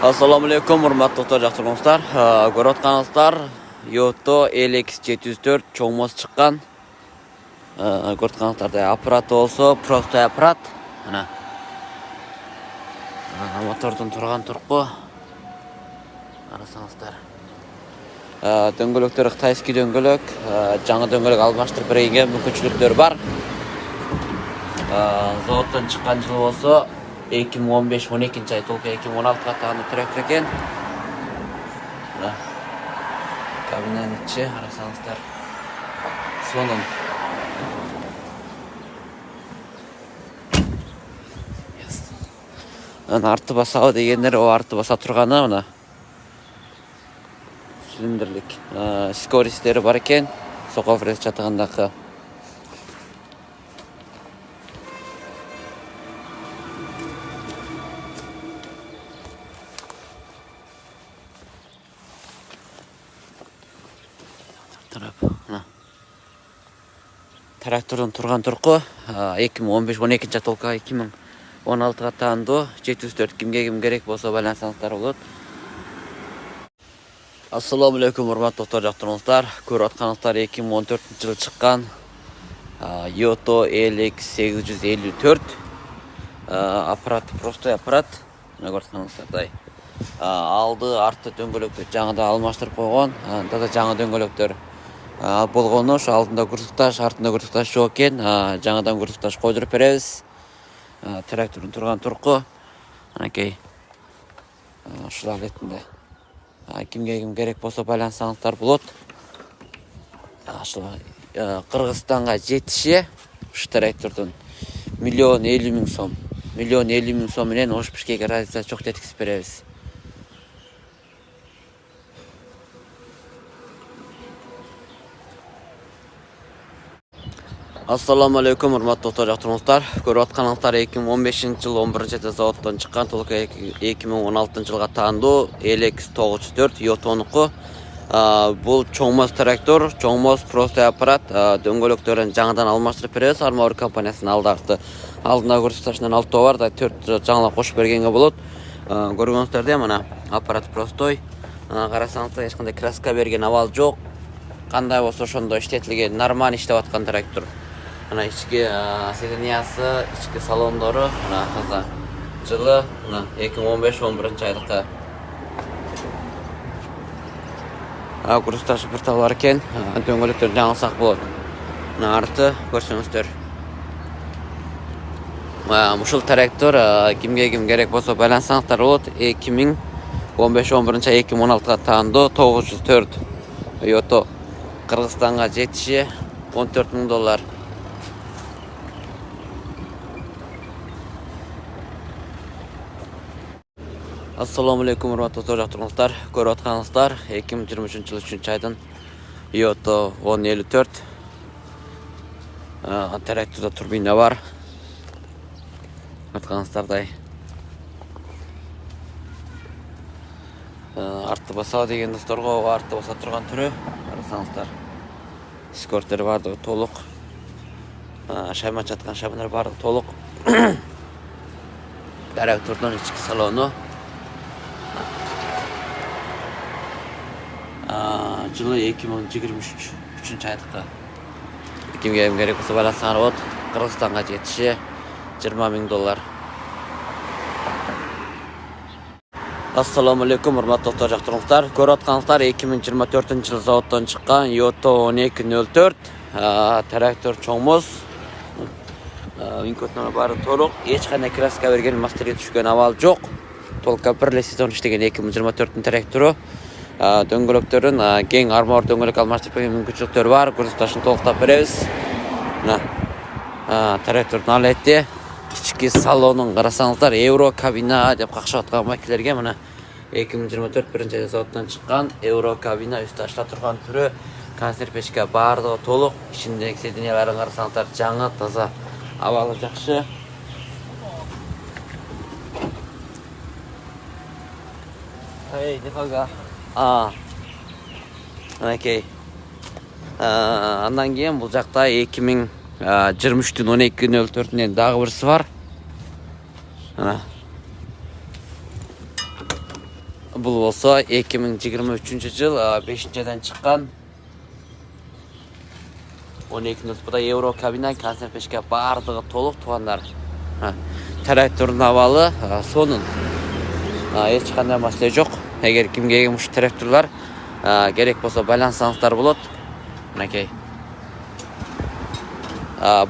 Assalamu alaikum, урматтуу жактыргыңыздар. Көрүп атканыңыздар, Yotto LX704 чоңмос чыккан. Көрүп атканыңыздардай аппарат болсо, простой аппарат. Мына. Мотордун турган турку. Карасаңыздар. Дөңгөлөктөр кытайский дөңгөлөк, жаңы дөңгөлөк алмаштырып берген мүмкүнчүлүктөр бар. Заводдон чыккан жыл болсо 2015-12 ай, толку 2016 тааны трактор экен. Кабинанын ичи карасаңыздар. Сонун. Арты басабы дегендер, о арты баса турганы мына. Цилиндрлик. Скоростери бар экен. Соков рез чатыгындагы. Трактордун турган турку 2015-12 толку 2016 таанду 704 кимге ким керек болсо байлансаңыздар болот. Ассаламу алейкум, урматтуу жактыргыңыздар. Көрүп атканыңыздар 2014-жылы чыккан Yotto LX854 аппарат, простой аппарат. Көрүп атканыңыздардай. Алды, арты дөңгөлөктөр жаңыда алмаштырып койгон. Таза жаңы дөңгөлөктөр болгону, ошо алдында курсукташ, артында курсукташ жок экен. Жаңыдан курсукташ койдуруп беребиз. Трактордун турган турку. Анакей. Ушул алетинде. Кимге ким керек болсо байлансаңыздар болот. Ошо Кыргызстанга жетиши ушу трактордун 1 50 000 сом. 1 50 000 сом менен Ош Бишкекке разница жок жеткизип беребиз. Ассаламу алейкум, урматтуу жактыргыңыздар. Көрүп атканыңыздар 2015-жылы 11-айда заводдон чыккан, толку 2016-жылга таандуу LX904 Yottонуку. Бул чоңмос трактор, чоңмос простой аппарат, дөңгөлөктөрүн жаңыдан алмаштырып беребиз. Армаур компаниясынын алды алдында курсташынан алты бар да 4 жаңылап кошуп бергенге болот. Көргөнүңүздөрдөй мына аппарат простой. Карасаңыздар эч кандай краска берген абал жок. Кандай болсо ошондой иштетилген, нормаль иштеп аткан трактор. Мына ички сидениясы, ички салондору мына таза. Жылы мына 2015-11 айдыкы. Курсташ бир тал бар экен. Дөңгөлөктөр жаңылсак болот. Мына арты көрсөңүздөр. Ушул трактор кимге ким керек болсо байлансаңыздар болот. 2015-11 ай 2016 таандуу 904 Yotto. Кыргызстанга жетиши $14,000. Ассаламу алейкум, урматтуу жактыргыңыздар. Көрүп атканыңыздар 2023-жылы 3-айдын Yotto 1054 трактордо турбина бар. Атканыңыздардай. Арты басабы деген досторго арты баса турган түрү. Карасаңыздар. Скорттер бардыгы толук. Шайма чаткан шаймалар бардыгы толук. Трактордун ички салону. Жылы 2023 айдыкы. Кимге ким керек болсо байлансаңар болот. Кыргызстанга жетиши $20,000. Ассаламу алейкум, урматтуу жактыргыңыздар. Көрүп атканыңыздар 2024-жылы заводдон чыккан Yotto 1204 трактор чоңмос. Винкоттор баары толук, эч кандай краска берген, мастерге түшкөн абал жок. Толку бир эле сезон иштеген 2024 трактору. Дөңгөлөктөрүн кең армаур дөңгөлөк алмаштырып берген мүмкүнчүлүктөр бар. Курсташын толуктап беребиз. Мына трактордун алети, ички салонун карасаңыздар, Euro кабина деп какшап аткан макелерге мына 2024 биринчи айда заводдон чыккан Euro кабина үстү ачыла турган түрү, консерв печка баардыгы толук. Ичиндеги сиденияларын карасаңыздар, жаңы, таза, абалы жакшы. Нифага. Анакей. Андан кийин бул жакта 2023-түн 12-04-үнөн дагы бирси бар. Ana. Бұл болса 2023 жыл 5-айдан шыққан 12 бұда евро кабина консерв пешке бардығы толық туғандар. Трактордың авалы соның ешқандай мәселе жоқ. Егер кімге мұш тракторлар керек болса байлансаңыздар болады. Мінекей.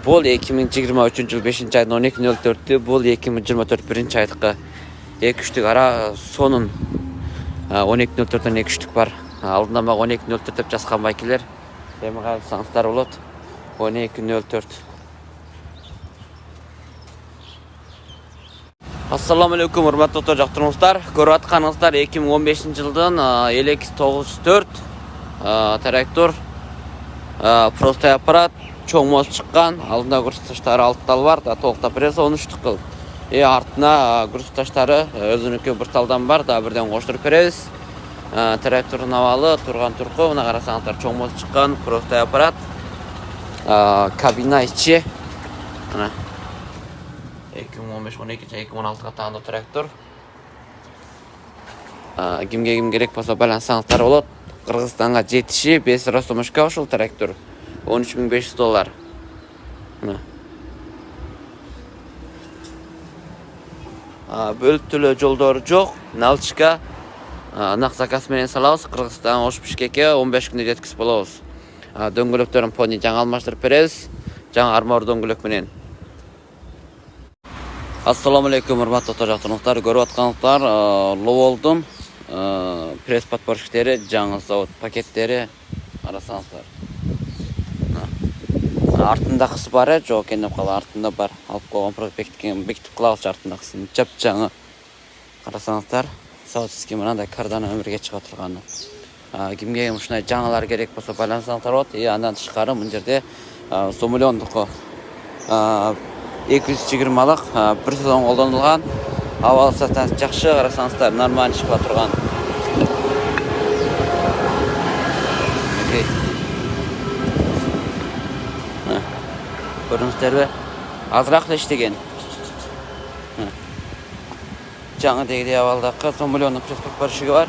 Бұл 2023 жыл 5-айдың 12.04-ті, бұл 2024 1-ші айдыққа 2-3-тік ара соның 12.04-тен 2-3-тік бар. Алдында ма 12.04 деп жазған байкелер. Емі қайылсаңыздар болады. 12.04. Ассаламу алейкум, урматтуу жактырмуштар. Көрүп атканыңыздар 2015 жылдын LX904 трактор, простой аппарат, чоң мост чыккан. Алдында груз таштары 6 тал бар, толуктап берсе 13 кыл. Артына груз таштары өзүнүкү бір талдан бар, бирден коштуруп беребиз. Трактордун абалы турган турку, мына карасаңыздар чоң мост чыккан, простой аппарат. Кабина içi. 2015-12-2016 тағында трактор. Кимге ким керек болса байлансаңыздар болады. Кыргызстанга жетиши 5 Ростомошка ушул трактор. $13.500. Бөлүктөлө жолдору жок. Налчка нак заказ менен салабыз. Кыргызстан Ош Бишкекке 15 күндө жеткизип болобуз. Дөңгөлөктөрүн пони жаңа алмаштырып беребиз. Жаңа армор дөңгөлөк менен. Ассаламу алейкум, урматтуу жактырмуштар. Көрүп атканыңыздар Ловолдун пресс подпорщиктери, жаңы завод пакеттери карасаңыздар. Артындагысы бар, жок экен деп кала, артында бар. Алып койгон бекитип кылабыз артындагысын. Жап жаңы. Карасаңыздар, завод схеманында кардан өмүргө чыга турганы. Кимге ушундай жаңалар керек болсо байлансаңыздар болот. Андан тышкары мына жерде сомулёндуку 220-лык бір сезон колдонулган. Абал состояниясы жакшы, карасаңыздар, нормаль чыга турган. Көрүңүздөрбү? Азыраак эле иштеген. Жаңы дегидей абалдакы сомулёндун пресс подпорщиги бар.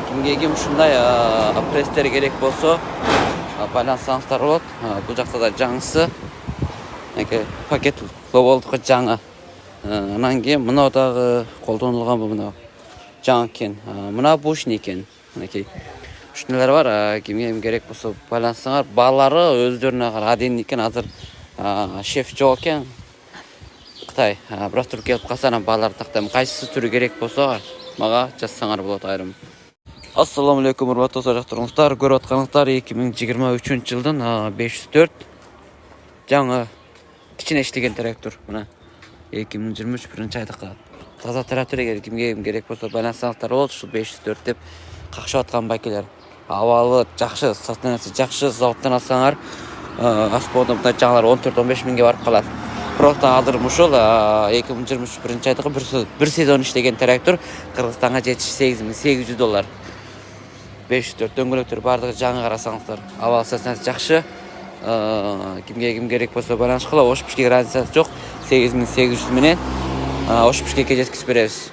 Кимге ким ушундай пресстер керек болсо байлансаңыздар болот. Бул жакта да жаңысы. Пакет Ловолдуку жаңы. Анан кийин мына дагы колдонулган бул мына жаңы экен. Мына бушни экен. Мынакей. Ушундай бар. Кимге ким керек болсо байлансаңар. Баалары өздөрүнө аден экен. Азыр шеф жок экен. Кытай. Бирок туруп келип калса, анан бааларды тактайм. Кайсы түрү керек болсо мага жазсаңар болот айрым. Ассаламу алейкум, урматтуу жактырмуштар. Көрүп атканыңыздар 2023 жылдын 504 жаңы кичине иштеген трактор. Мына 2023 1-ші айдыкка таза трактор. Эгер кимге ким керек болсо байлансаңыздар болот. Ушул 504 деп какшап аткан байкелер. Абалы жакшы, состояниясы жакшы. Заводдон алсаңар аспоодон мындай жаңалар 14-15 миңге барып калат. Просто азыр ушул 2023 1-ші айдыкка bir сезон иштеген трактор Кыргызстанга $78.800. 504 дөңгөлөктөр бардыгы жаңы, карасаңыздар. Абал состояниясы жакшы. Кимге ким керек болсо байланышкыла. Ош Бишкек разницасы жок. $8.800 менен Ош Бишкекке жеткизип беребиз.